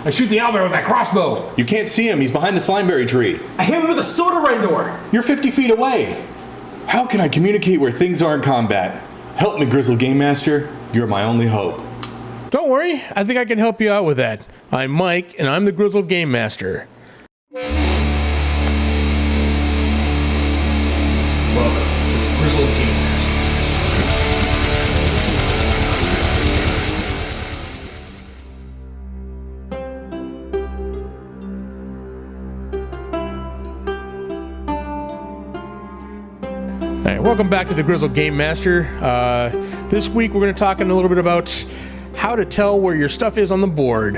I shoot the owlbear with my crossbow. You can't see him. He's behind the slimeberry tree. I hit him with a sword rendor. You're 50 feet away. How can I communicate where things are in combat? Help me, Grizzled Game Master. You're my only hope. Don't worry, I think I can help you out with that. I'm Mike, and I'm the Grizzled Game Master. Welcome to the Grizzled Game Master. All right, welcome back to the Grizzled Game Master. This week we're going to talk a little bit about how to tell where your stuff is on the board.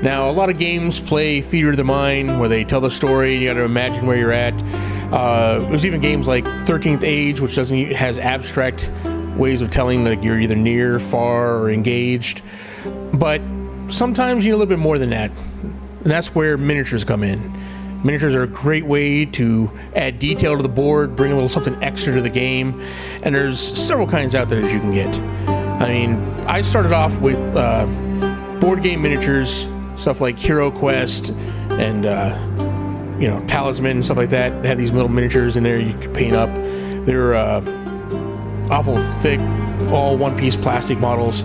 Now, a lot of games play theater of the mind, where they tell the story and you got to imagine where you're at. There's even games like 13th Age, which has abstract ways of telling, like you're either near, far, or engaged. But sometimes you need a little bit more than that, and that's where miniatures come in. Miniatures are a great way to add detail to the board, bring a little something extra to the game, and there's several kinds out there that you can get. I mean, I started off with board game miniatures, stuff like Hero Quest and Talisman, stuff like that. They had these little miniatures in there you could paint up. They're awful thick, all one-piece plastic models.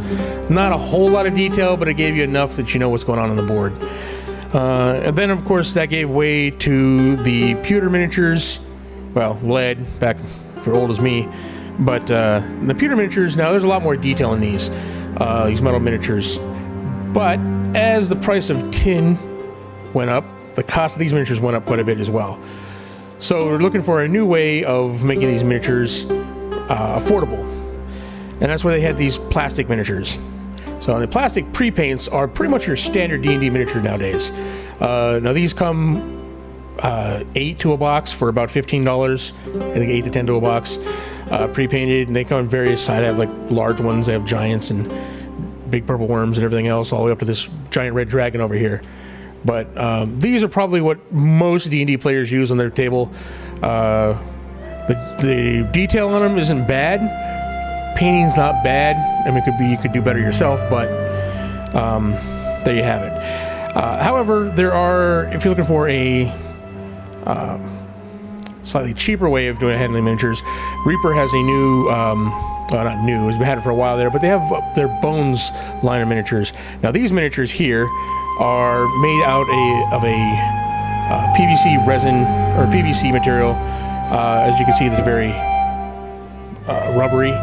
Not a whole lot of detail, but it gave you enough that you know what's going on the board. And then, of course, that gave way to the pewter miniatures. Well, lead, back for old as me. But the pewter miniatures, now there's a lot more detail in these metal miniatures. But as the price of tin went up, the cost of these miniatures went up quite a bit as well. So we're looking for a new way of making these miniatures affordable. And that's why they had these plastic miniatures. So the plastic pre-paints are pretty much your standard D&D miniature nowadays. Now these come 8 to a box for about $15. I think 8 to 10 to a box, pre-painted, and they come in various sizes. They have like large ones, they have giants and big purple worms and everything else, all the way up to this giant red dragon over here. But these are probably what most D&D players use on their table. The detail on them isn't bad. Painting's not bad. I mean, you could do better yourself, but there you have it. However, there are, if you're looking for a slightly cheaper way of handling miniatures, Reaper has a new, not new, it's been had it for a while there, but they have their Bones line of miniatures. Now, these miniatures here are made out of a PVC resin or PVC material. As you can see, it's very rubbery.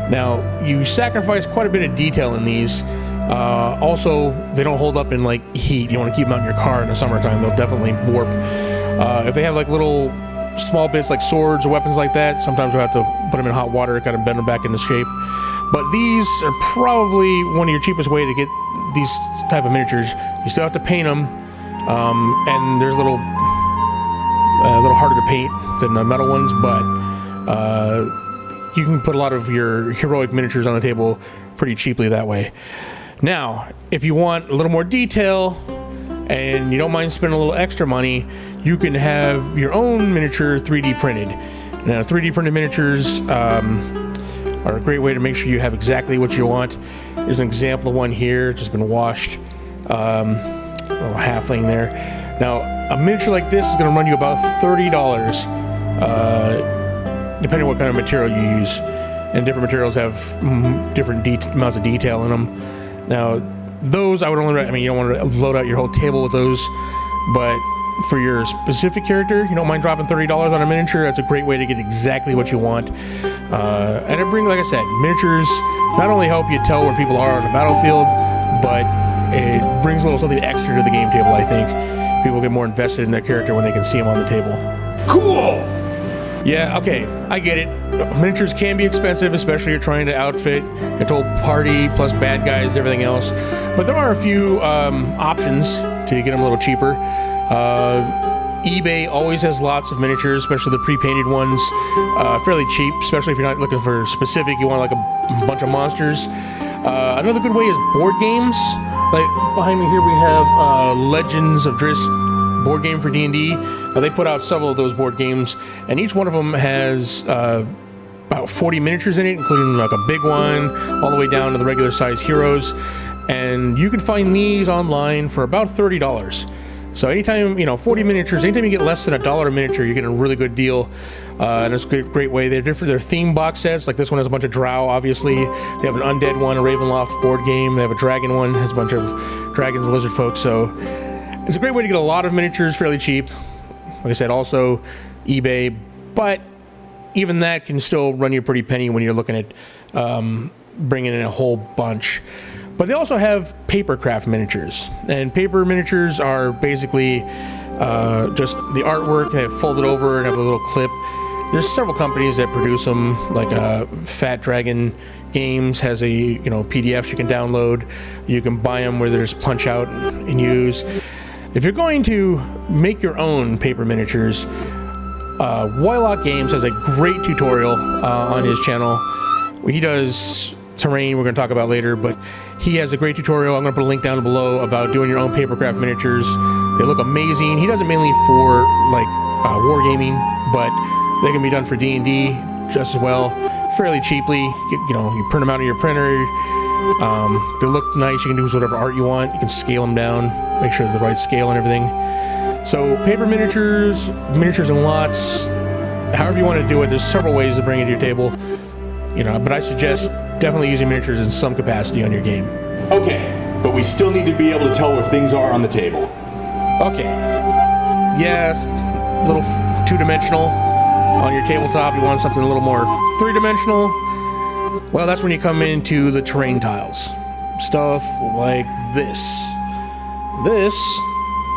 Now, you sacrifice quite a bit of detail in these. Also, they don't hold up in like heat. You want to keep them out in your car in the summertime. They'll definitely warp. If they have like little small bits like swords or weapons like that, sometimes we have to put them in hot water, kind of bend them back into shape. But these are probably one of your cheapest way to get these type of miniatures. You still have to paint them, and there's a little harder to paint than the metal ones, but you can put a lot of your heroic miniatures on the table pretty cheaply that way. Now, if you want a little more detail and you don't mind spending a little extra money, you can have your own miniature 3D printed. Now, 3D printed miniatures are a great way to make sure you have exactly what you want. There's an example of one here, just been washed. A little halfling there. Now, a miniature like this is going to run you about $30. Depending on what kind of material you use, and different materials have different amounts of detail in them. Now, those I would only, you don't want to load out your whole table with those, but for your specific character, you don't mind dropping $30 on a miniature. That's a great way to get exactly what you want. And it brings, like I said, miniatures not only help you tell where people are on the battlefield, but it brings a little something extra to the game table. I think people get more invested in their character when they can see them on the table. Cool! Yeah, okay, I get it. Miniatures can be expensive, especially if you're trying to outfit a whole party, plus bad guys, everything else. But there are a few options to get them a little cheaper. eBay always has lots of miniatures, especially the pre-painted ones, fairly cheap, especially if you're not looking for specific, you want like a bunch of monsters. Another good way is board games. Like behind me here we have Legends of Driss board game for D&D. They put out several of those board games, and each one of them has about 40 miniatures in it, including like a big one, all the way down to the regular size heroes. and you can find these online for about $30. So anytime, 40 miniatures, anytime you get less than $1 a miniature, you're getting a really good deal. And it's a great way. They're different. They're theme box sets. Like this one has a bunch of drow, obviously. They have an undead one, a Ravenloft board game. They have a dragon one, has a bunch of dragons and lizard folk. So it's a great way to get a lot of miniatures fairly cheap. Like I said, also eBay, but even that can still run you a pretty penny when you're looking at bringing in a whole bunch. But they also have papercraft miniatures, and paper miniatures are basically just the artwork. They have folded over and have a little clip. There's several companies that produce them, like Fat Dragon Games has a PDFs you can download. You can buy them where they just punch out and use. If you're going to make your own paper miniatures, Wylock Games has a great tutorial on his channel. He does terrain we're going to talk about later, but he has a great tutorial. I'm going to put a link down below about doing your own papercraft miniatures. They look amazing. He does it mainly for like wargaming, but they can be done for D&D just as well, fairly cheaply. You print them out of your printer. They look nice. You can do whatever art you want. You can scale them down, make sure they're the right scale and everything. So paper miniatures in lots, however you want to do it. There's several ways to bring it to your table. But I suggest definitely using miniatures in some capacity on your game. Okay, but we still need to be able to tell where things are on the table. Okay. Yes, a little two-dimensional on your tabletop. You want something a little more three-dimensional. Well, that's when you come into the terrain tiles. Stuff like this. This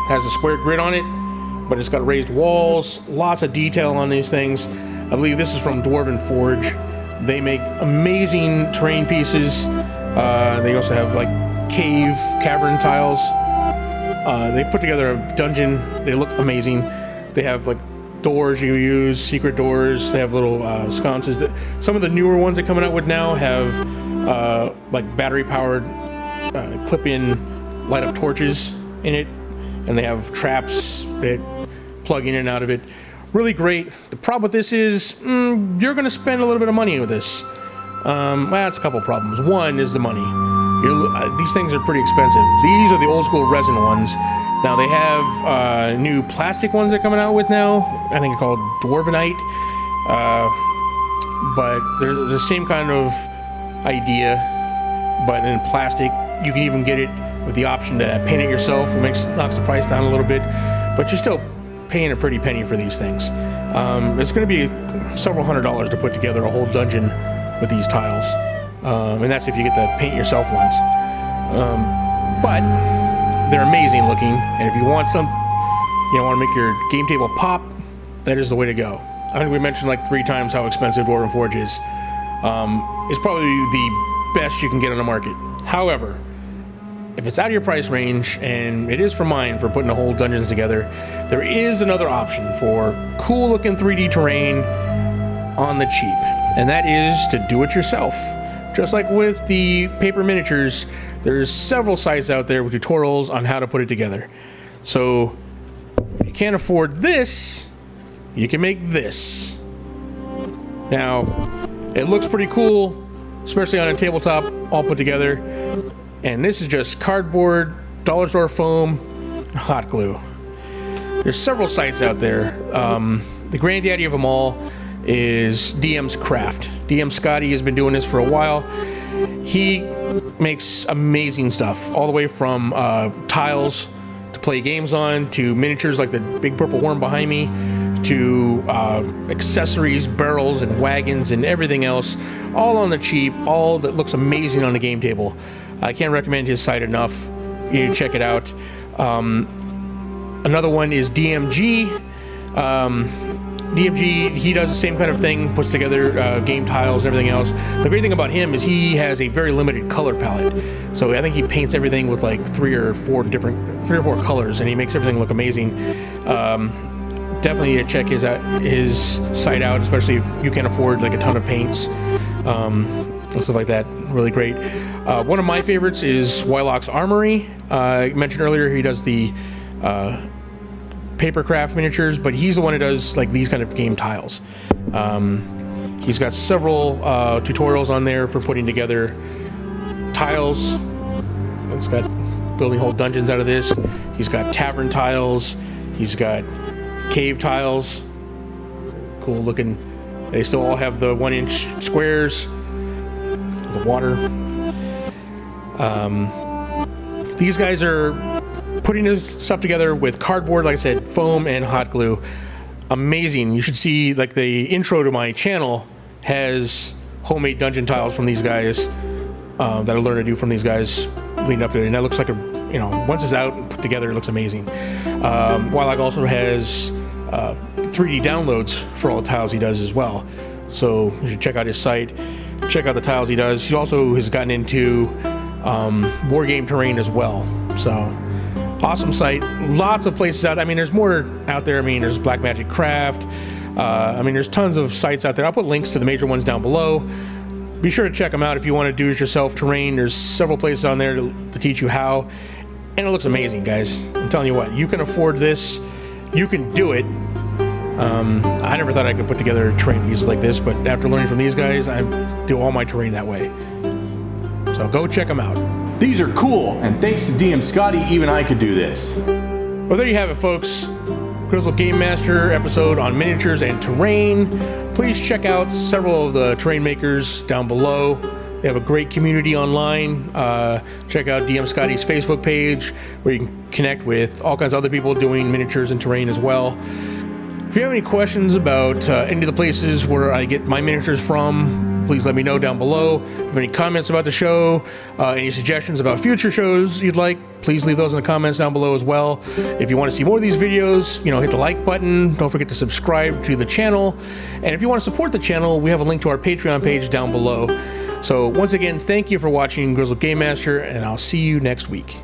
has a square grid on it, but it's got raised walls, lots of detail on these things. I believe this is from Dwarven Forge. They make amazing terrain pieces. They also have like cavern tiles. They put together a dungeon. They look amazing. They have like doors you use, secret doors. They have little sconces. Some of the newer ones they're coming out with now have like battery-powered clip-in light-up torches in it, and they have traps that plug in and out of it. Really great. The problem with this is you're going to spend a little bit of money with this. That's a couple problems. One is the money. These things are pretty expensive. These are the old school resin ones. Now they have new plastic ones they're coming out with now. I think they're called Dwarvenite. But they're the same kind of idea, but in plastic. You can even get it with the option to paint it yourself. It knocks the price down a little bit, but you're still paying a pretty penny for these things. It's going to be several $100s to put together a whole dungeon with these tiles, and that's if you get the paint yourself ones. But they're amazing looking, and if you want want to make your game table pop, that is the way to go. I think we mentioned like 3 times how expensive Dwarven Forge is. It's probably the best you can get on the market. However, if it's out of your price range, and it is for mine for putting the whole dungeons together, there is another option for cool looking 3D terrain on the cheap, and that is to do it yourself. Just like with the paper miniatures, there's several sites out there with tutorials on how to put it together. So if you can't afford this, you can make this. Now, it looks pretty cool, especially on a tabletop all put together. And this is just cardboard, dollar store foam, and hot glue. There's several sites out there. The granddaddy of them all is DM's Craft. DM Scotty has been doing this for a while. He makes amazing stuff, all the way from tiles to play games on, to miniatures like the big purple horn behind me, to accessories, barrels, and wagons, and everything else, all on the cheap, all that looks amazing on the game table. I can't recommend his site enough. You need to check it out. Another one is DMG. DMG, he does the same kind of thing, puts together game tiles and everything else. The great thing about him is he has a very limited color palette. So I think he paints everything with like 3 or 4 colors, and he makes everything look amazing. Definitely need to check his site out, especially if you can't afford like a ton of paints and stuff like that. Really great. One of my favorites is Wylock's Armory. I mentioned earlier he does the papercraft miniatures, but he's the one who does like these kind of game tiles. He's got several tutorials on there for putting together tiles, It's got building whole dungeons out of this. He's got tavern tiles. He's got cave tiles. Cool looking. They still all have the 1-inch squares. The water. These guys are putting this stuff together with cardboard, like I said, foam and hot glue. Amazing. You should see, like, the intro to my channel has homemade dungeon tiles from these guys that I learned to do from these guys leading up to it. And that looks like once it's out and put together, it looks amazing. Wildlag also has 3D downloads for all the tiles he does as well. So you should check out his site, check out the tiles he does. He also has gotten into war game terrain as well. So awesome site. Lots of places out. I mean, there's more out there. I mean, there's Black Magic Craft. I mean, there's tons of sites out there. I'll put links to the major ones down below. Be sure to check them out if you want to do it yourself. Terrain, there's several places on there to teach you how. And it looks amazing, guys. I'm telling you what, you can afford this. You can do it. I never thought I could put together terrain pieces like this, but after learning from these guys, I do all my terrain that way. So go check them out. These are cool, and thanks to DM Scotty, even I could do this. Well, there you have it, folks. Grizzled Game Master episode on miniatures and terrain. Please check out several of the terrain makers down below. They have a great community online. Check out DM Scotty's Facebook page, where you can connect with all kinds of other people doing miniatures and terrain as well. If you have any questions about any of the places where I get my miniatures from, please let me know down below. If you have any comments about the show, any suggestions about future shows you'd like, please leave those in the comments down below as well. If you want to see more of these videos, hit the like button. Don't forget to subscribe to the channel. And if you want to support the channel, we have a link to our Patreon page down below. So once again, thank you for watching Grizzled Game Master, and I'll see you next week.